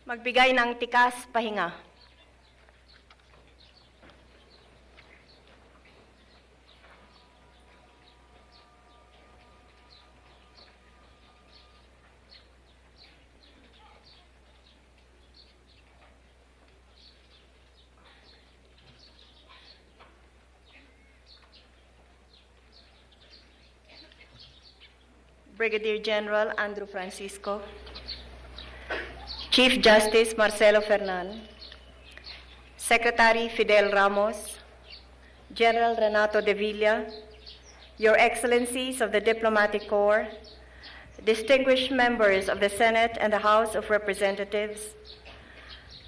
Magbigay ng tikas pahinga. Brigadier General Andrew Francisco, Chief Justice Marcelo Fernan, Secretary Fidel Ramos, General Renato de Villa, Your Excellencies of the Diplomatic Corps, distinguished members of the Senate and the House of Representatives,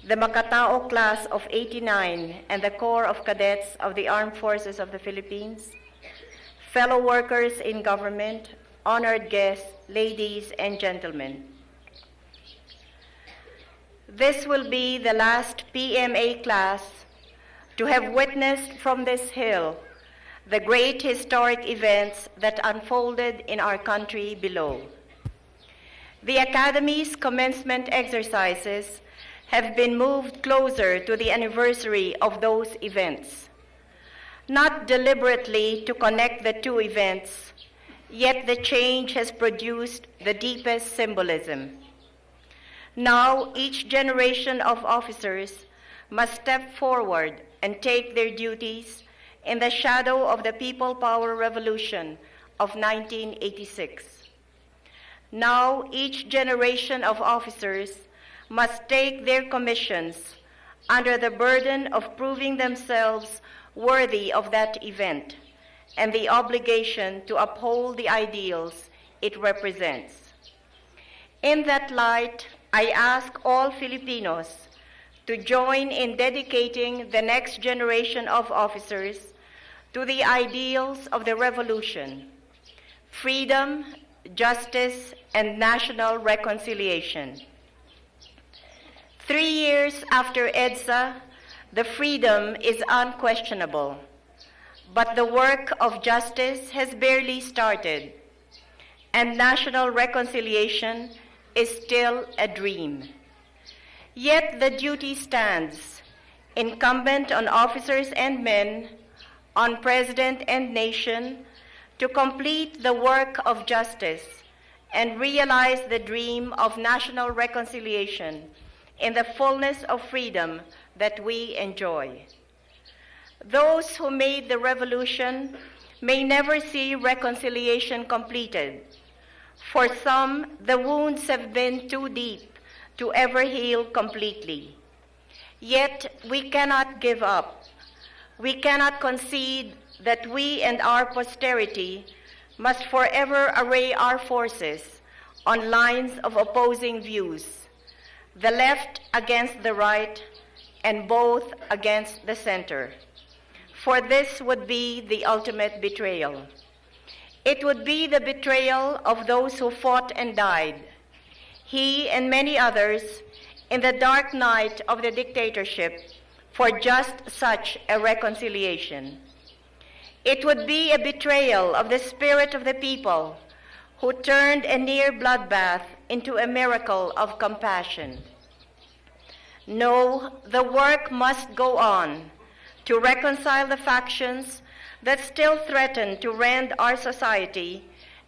the Makatao Class of '89 and the Corps of Cadets of the Armed Forces of the Philippines, fellow workers in government, honored guests, ladies and gentlemen. This will be the last PMA class to have witnessed from this hill the great historic events that unfolded in our country below. The Academy's commencement exercises have been moved closer to the anniversary of those events, not deliberately to connect the two events, yet the change has produced the deepest symbolism. Now, each generation of officers must step forward and take their duties in the shadow of the People Power Revolution of 1986. Now, each generation of officers must take their commissions under the burden of proving themselves worthy of that event and the obligation to uphold the ideals it represents. In that light, I ask all Filipinos to join in dedicating the next generation of officers to the ideals of the revolution: freedom, justice, and national reconciliation. 3 years after EDSA, the freedom is unquestionable, but the work of justice has barely started, and national reconciliation is still a dream. Yet the duty stands, incumbent on officers and men, on President and nation, to complete the work of justice and realize the dream of national reconciliation in the fullness of freedom that we enjoy. Those who made the revolution may never see reconciliation completed. For some, the wounds have been too deep to ever heal completely. Yet we cannot give up. We cannot concede that we and our posterity must forever array our forces on lines of opposing views, the left against the right, and both against the center. For this would be the ultimate betrayal. It would be the betrayal of those who fought and died, he and many others, in the dark night of the dictatorship, for just such a reconciliation. It would be a betrayal of the spirit of the people who turned a near bloodbath into a miracle of compassion. No, the work must go on to reconcile the factions that still threaten to rend our society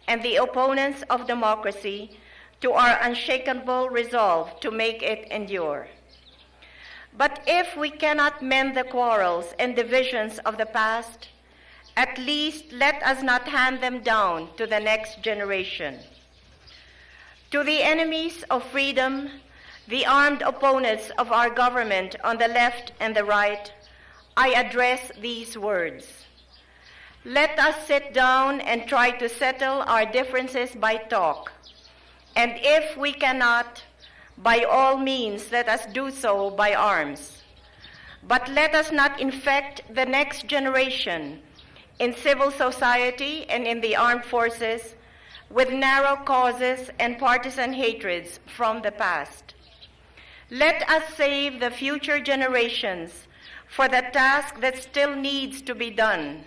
and the opponents of democracy to our unshakable resolve to make it endure. But if we cannot mend the quarrels and divisions of the past, at least let us not hand them down to the next generation. To the enemies of freedom, the armed opponents of our government on the left and the right, I address these words. Let us sit down and try to settle our differences by talk. And if we cannot, by all means, let us do so by arms. But let us not infect the next generation in civil society and in the armed forces with narrow causes and partisan hatreds from the past. Let us save the future generations for the task that still needs to be done,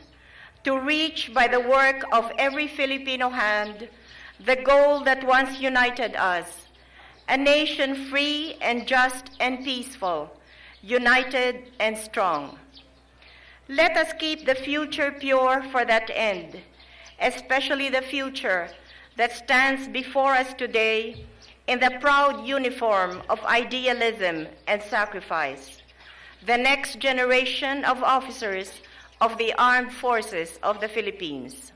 to reach by the work of every Filipino hand the goal that once united us, a nation free and just and peaceful, united and strong. Let us keep the future pure for that end, especially the future that stands before us today in the proud uniform of idealism and sacrifice, the next generation of officers of the Armed Forces of the Philippines.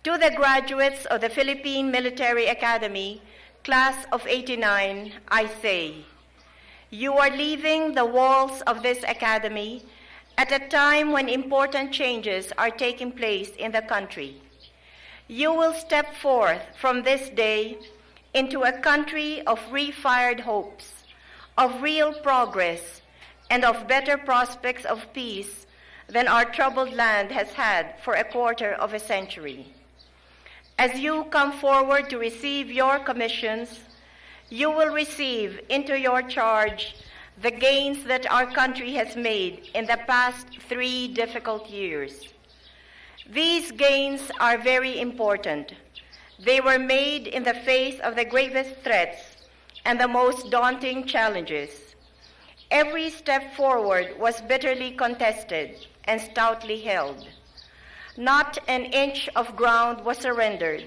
To the graduates of the Philippine Military Academy, Class of '89, I say, you are leaving the walls of this academy at a time when important changes are taking place in the country. You will step forth from this day into a country of refired hopes, of real progress, and of better prospects of peace than our troubled land has had for a quarter of a century. As you come forward to receive your commissions, you will receive into your charge the gains that our country has made in the past 3 difficult years. These gains are very important. They were made in the face of the gravest threats and the most daunting challenges. Every step forward was bitterly contested and stoutly held. Not an inch of ground was surrendered.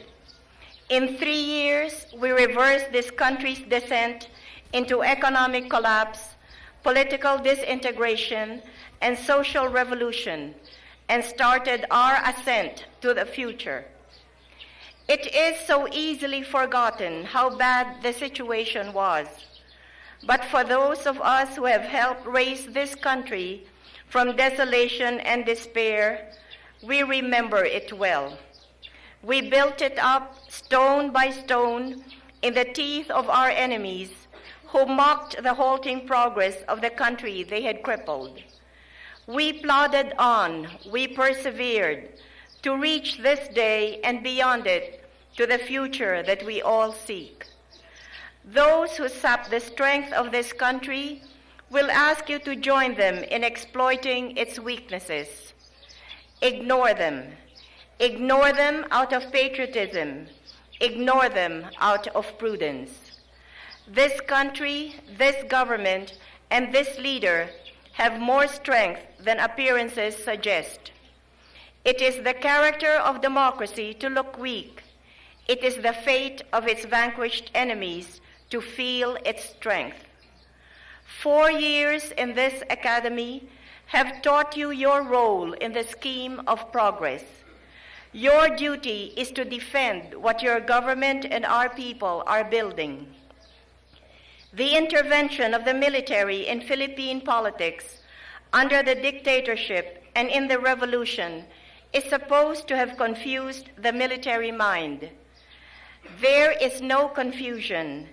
In 3 years, we reversed this country's descent into economic collapse, political disintegration, and social revolution, and started our ascent to the future. It is so easily forgotten how bad the situation was. But for those of us who have helped raise this country from desolation and despair, we remember it well. We built it up stone by stone in the teeth of our enemies who mocked the halting progress of the country they had crippled. We plodded on, we persevered to reach this day and beyond it to the future that we all seek. Those who sap the strength of this country will ask you to join them in exploiting its weaknesses. Ignore them. Ignore them out of patriotism. Ignore them out of prudence. This country, this government, and this leader have more strength than appearances suggest. It is the character of democracy to look weak. It is the fate of its vanquished enemies to feel its strength. 4 years in this academy have taught you your role in the scheme of progress. Your duty is to defend what your government and our people are building. The intervention of the military in Philippine politics under the dictatorship and in the revolution is supposed to have confused the military mind. There is no confusion.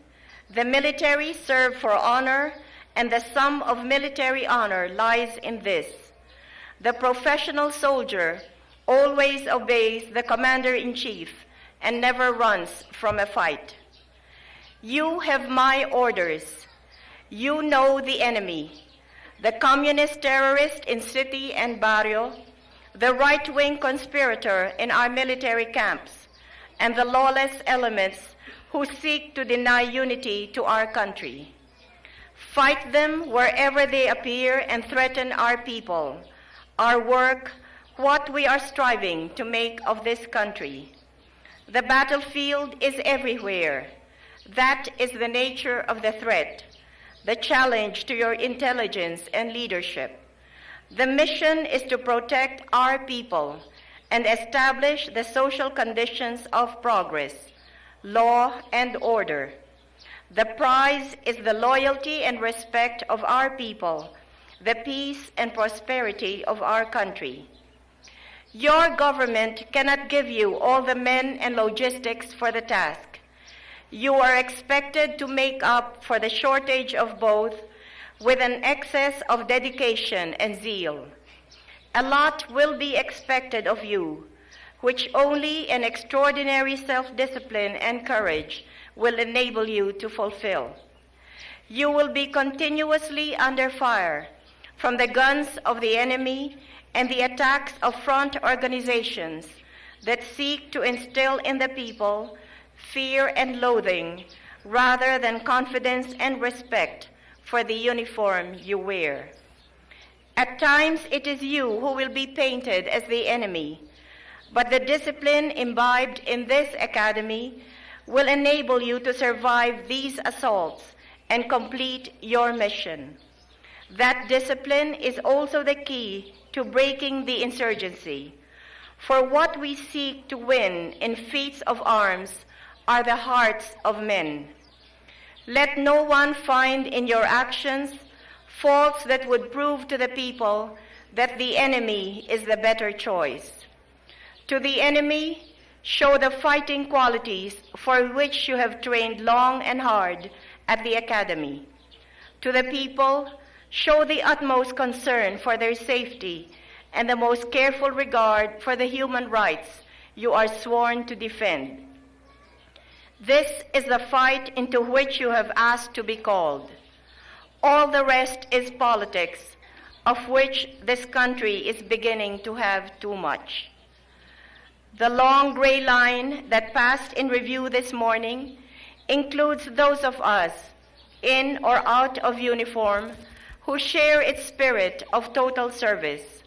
The military serve for honor, and the sum of military honor lies in this. The professional soldier always obeys the commander-in-chief and never runs from a fight. You have my orders. You know the enemy, the communist terrorist in city and barrio, the right-wing conspirator in our military camps, and the lawless elements who seek to deny unity to our country. Fight them wherever they appear and threaten our people, our work, what we are striving to make of this country. The battlefield is everywhere. That is the nature of the threat, the challenge to your intelligence and leadership. The mission is to protect our people and establish the social conditions of progress, law and order. The prize is the loyalty and respect of our people, the peace and prosperity of our country. Your government cannot give you all the men and logistics for the task. You are expected to make up for the shortage of both with an excess of dedication and zeal. A lot will be expected of you, which only an extraordinary self-discipline and courage will enable you to fulfill. You will be continuously under fire from the guns of the enemy and the attacks of front organizations that seek to instill in the people fear and loathing rather than confidence and respect for the uniform you wear. At times, it is you who will be painted as the enemy, but the discipline imbibed in this academy will enable you to survive these assaults and complete your mission. That discipline is also the key to breaking the insurgency. For what we seek to win in feats of arms are the hearts of men. Let no one find in your actions faults that would prove to the people that the enemy is the better choice. To the enemy, show the fighting qualities for which you have trained long and hard at the academy. To the people, show the utmost concern for their safety and the most careful regard for the human rights you are sworn to defend. This is the fight into which you have asked to be called. All the rest is politics, of which this country is beginning to have too much. The long gray line that passed in review this morning includes those of us, in or out of uniform, who share its spirit of total service.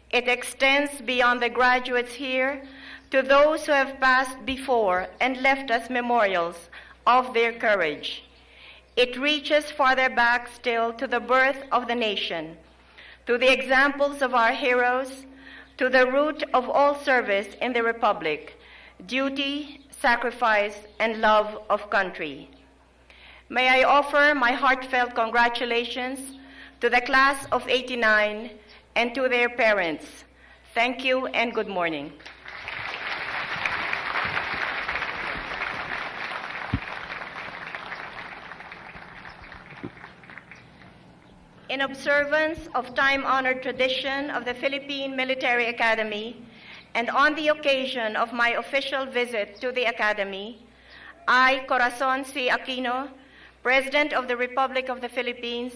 It extends beyond the graduates here to those who have passed before and left us memorials of their courage. It reaches farther back still to the birth of the nation, to the examples of our heroes, to the root of all service in the Republic, duty, sacrifice, and love of country. May I offer my heartfelt congratulations to the class of '89 and to their parents. Thank you and good morning. In observance of time-honored tradition of the Philippine Military Academy, and on the occasion of my official visit to the Academy, I, Corazon Aquino, President of the Republic of the Philippines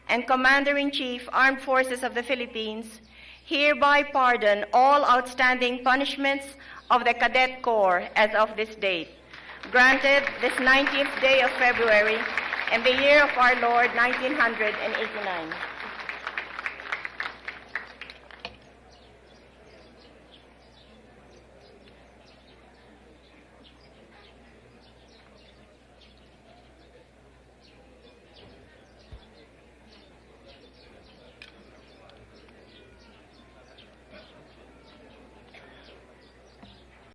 and Commander-in-Chief, Armed Forces of the Philippines, hereby pardon all outstanding punishments of the Cadet Corps as of this date, granted this 19th day of February in the year of our Lord, 1989.